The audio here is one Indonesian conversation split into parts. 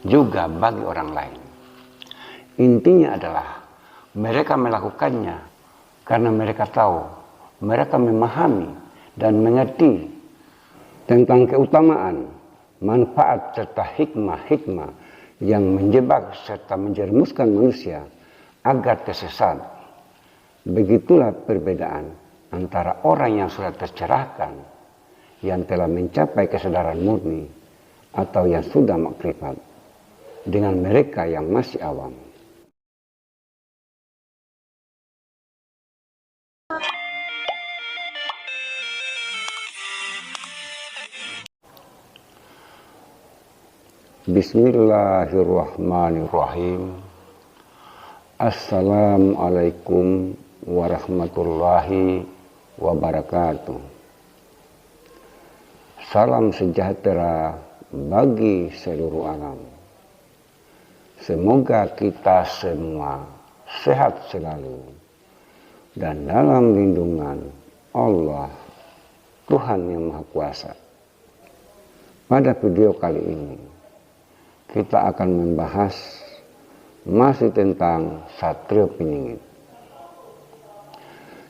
juga bagi orang lain. Intinya adalah mereka melakukannya karena mereka tahu, mereka memahami dan mengerti tentang keutamaan, manfaat serta hikmah-hikmah yang menjebak serta menjerumuskan manusia agar tersesat. Begitulah perbedaan antara orang yang sudah tercerahkan, yang telah mencapai kesadaran murni, atau yang sudah makrifat, dengan mereka yang masih awam. Bismillahirrahmanirrahim. Assalamualaikum warahmatullahi wabarakatuh. Salam sejahtera bagi seluruh alam. Semoga kita semua sehat selalu dan dalam lindungan Allah, Tuhan yang Maha Kuasa. Pada video kali ini kita akan membahas masih tentang Satrio Piningit.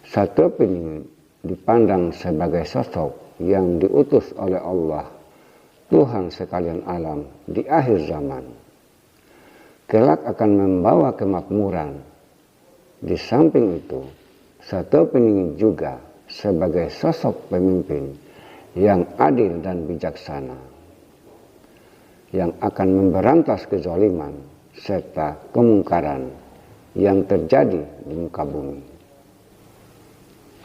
Satrio Piningit dipandang sebagai sosok yang diutus oleh Allah, Tuhan sekalian alam di akhir zaman. Kelak akan membawa kemakmuran. Di samping itu, Satrio Piningit juga sebagai sosok pemimpin yang adil dan bijaksana, yang akan memberantas kezaliman serta kemungkaran yang terjadi di muka bumi.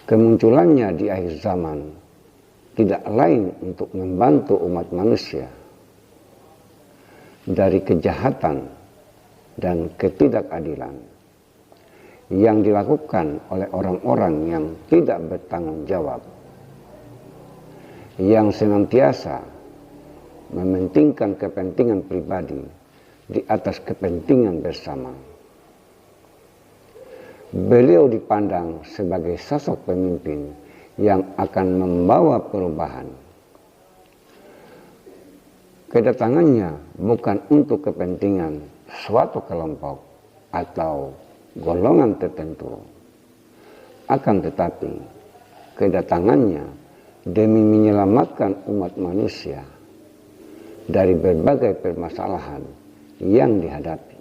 Kemunculannya di akhir zaman tidak lain untuk membantu umat manusia dari kejahatan dan ketidakadilan yang dilakukan oleh orang-orang yang tidak bertanggung jawab, yang senantiasa mementingkan kepentingan pribadi di atas kepentingan bersama. Beliau dipandang sebagai sosok pemimpin yang akan membawa perubahan. Kedatangannya bukan untuk kepentingan suatu kelompok atau golongan tertentu. Akan tetapi, kedatangannya demi menyelamatkan umat manusia dari berbagai permasalahan yang dihadapi,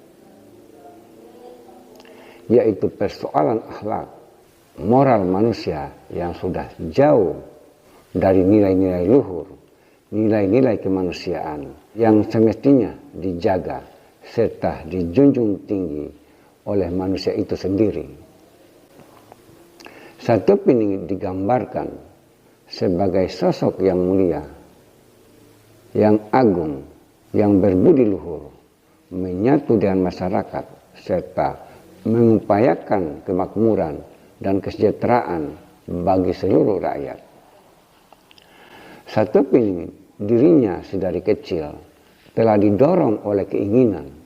yaitu persoalan akhlak, moral manusia yang sudah jauh dari nilai-nilai luhur, nilai-nilai kemanusiaan yang semestinya dijaga serta dijunjung tinggi oleh manusia itu sendiri. Satrio Piningit digambarkan sebagai sosok yang mulia, yang agung, yang berbudi luhur, menyatu dengan masyarakat, serta mengupayakan kemakmuran dan kesejahteraan bagi seluruh rakyat. Satrio Piningit dirinya sedari kecil telah didorong oleh keinginan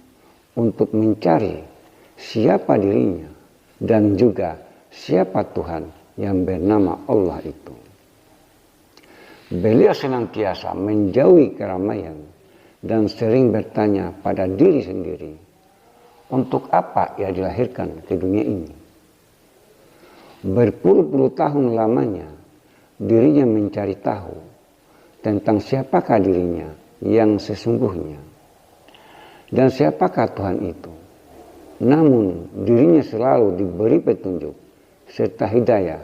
untuk mencari siapa dirinya dan juga siapa Tuhan yang bernama Allah itu. Beliau senantiasa menjauhi keramaian dan sering bertanya pada diri sendiri, untuk apa ia dilahirkan ke dunia ini? Berpuluh-puluh tahun lamanya dirinya mencari tahu tentang siapakah dirinya yang sesungguhnya dan siapakah Tuhan itu. Namun dirinya selalu diberi petunjuk serta hidayah,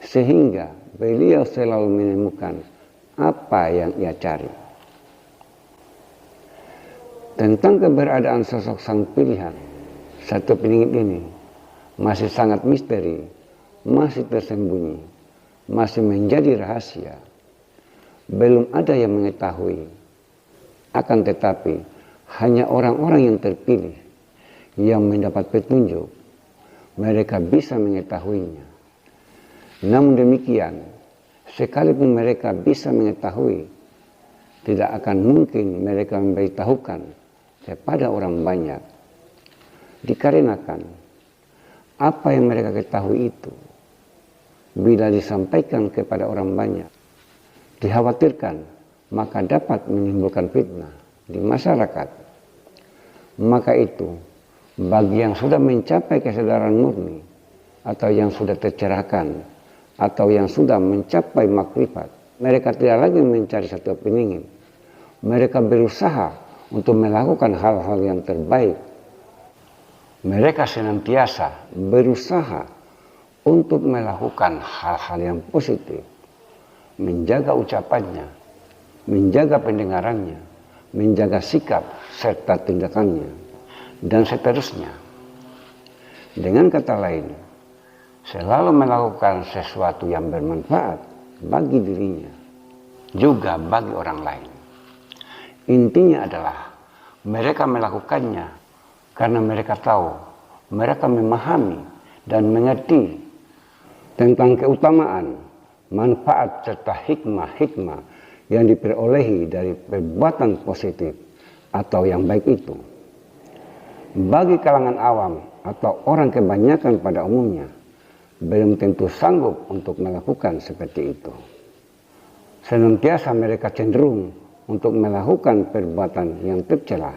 sehingga beliau selalu menemukan apa yang ia cari. Tentang keberadaan sosok sang pilihan, Satrio Piningit ini masih sangat misteri, masih tersembunyi, masih menjadi rahasia. Belum ada yang mengetahui. Akan tetapi, hanya orang-orang yang terpilih yang mendapat petunjuk, mereka bisa mengetahuinya. Namun demikian, sekalipun mereka bisa mengetahui, tidak akan mungkin mereka memberitahukan kepada orang banyak. Dikarenakan apa yang mereka ketahui itu, bila disampaikan kepada orang banyak, dikhawatirkan maka dapat menimbulkan fitnah di masyarakat. Maka itu, bagi yang sudah mencapai kesadaran murni, atau yang sudah tercerahkan, atau yang sudah mencapai makrifat, mereka tidak lagi mencari satu peningin. Mereka berusaha untuk melakukan hal-hal yang terbaik. Mereka senantiasa berusaha untuk melakukan hal-hal yang positif, menjaga ucapannya, menjaga pendengarannya, menjaga sikap serta tindakannya, dan seterusnya. Dengan kata lain, selalu melakukan sesuatu yang bermanfaat bagi dirinya, juga bagi orang lain. Intinya adalah mereka melakukannya karena mereka tahu, mereka memahami dan mengerti tentang keutamaan, manfaat serta hikmah-hikmah yang diperolehi dari perbuatan positif atau yang baik itu. Bagi kalangan awam atau orang kebanyakan pada umumnya, belum tentu sanggup untuk melakukan seperti itu. Senantiasa mereka cenderung untuk melakukan perbuatan yang tercela,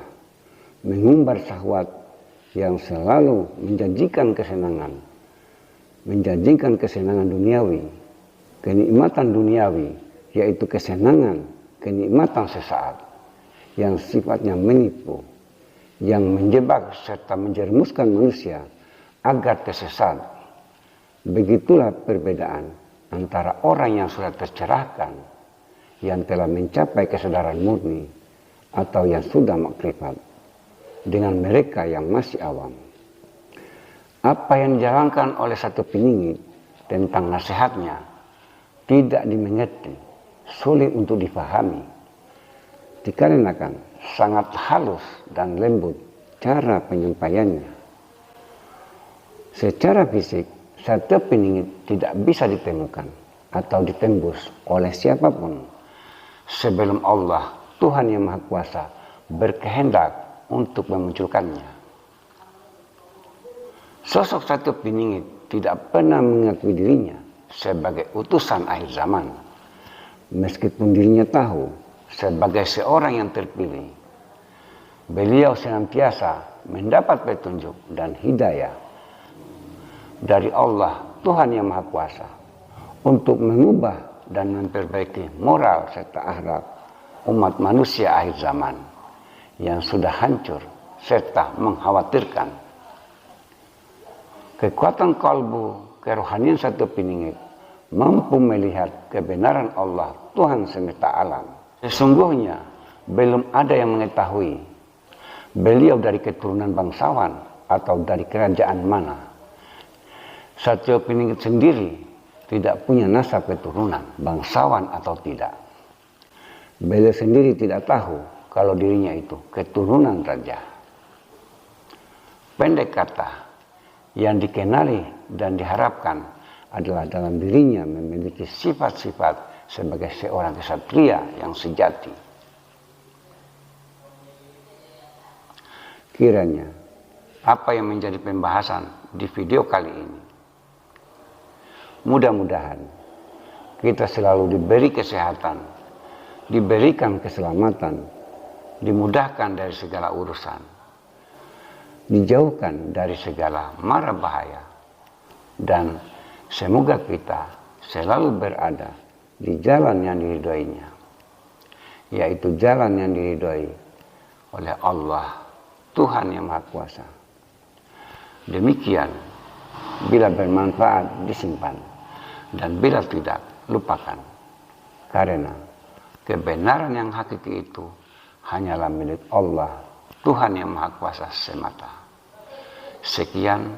mengumbar syahwat yang selalu menjanjikan kesenangan duniawi, kenikmatan duniawi, yaitu kesenangan, kenikmatan sesaat, yang sifatnya menipu, yang menjebak serta menjerumuskan manusia agar tersesat. Begitulah perbedaan antara orang yang sudah tercerahkan, yang telah mencapai kesadaran murni, atau yang sudah makrifat, dengan mereka yang masih awam. Apa yang dijalankan oleh satu peningit tentang nasihatnya tidak dimengerti, sulit untuk difahami, dikarenakan sangat halus dan lembut cara penyampaiannya. Secara fisik, satu peningit tidak bisa ditemukan atau ditembus oleh siapapun sebelum Allah, Tuhan yang Maha Kuasa, berkehendak untuk memunculkannya. Sosok satu peningit tidak pernah mengakui dirinya sebagai utusan akhir zaman, meskipun dirinya tahu sebagai seorang yang terpilih. Beliau senantiasa mendapat petunjuk dan hidayah dari Allah, Tuhan yang Maha Kuasa, untuk mengubah dan memperbaiki moral serta akhlak umat manusia akhir zaman yang sudah hancur serta mengkhawatirkan. Kekuatan kalbu kerohanian satu peningit mampu melihat kebenaran Allah, Tuhan semesta alam. Sesungguhnya belum ada yang mengetahui beliau dari keturunan bangsawan atau dari kerajaan mana. Satu peningit sendiri tidak punya nasab keturunan, bangsawan atau tidak. Beliau sendiri tidak tahu kalau dirinya itu keturunan raja. Pendek kata, yang dikenali dan diharapkan adalah dalam dirinya memiliki sifat-sifat sebagai seorang ksatria yang sejati. Kiranya apa yang menjadi pembahasan di video kali ini, mudah-mudahan kita selalu diberi kesehatan, diberikan keselamatan, dimudahkan dari segala urusan, dijauhkan dari segala mara bahaya, dan semoga kita selalu berada di jalan yang diridhoinya, yaitu jalan yang diridhoi oleh Allah, Tuhan yang Maha Kuasa. Demikian, bila bermanfaat disimpan, dan bila tidak lupakan, karena kebenaran yang hakiki itu hanyalah milik Allah, Tuhan yang Maha Kuasa semata. Sekian,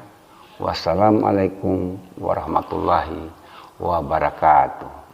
wassalamualaikum warahmatullahi wabarakatuh.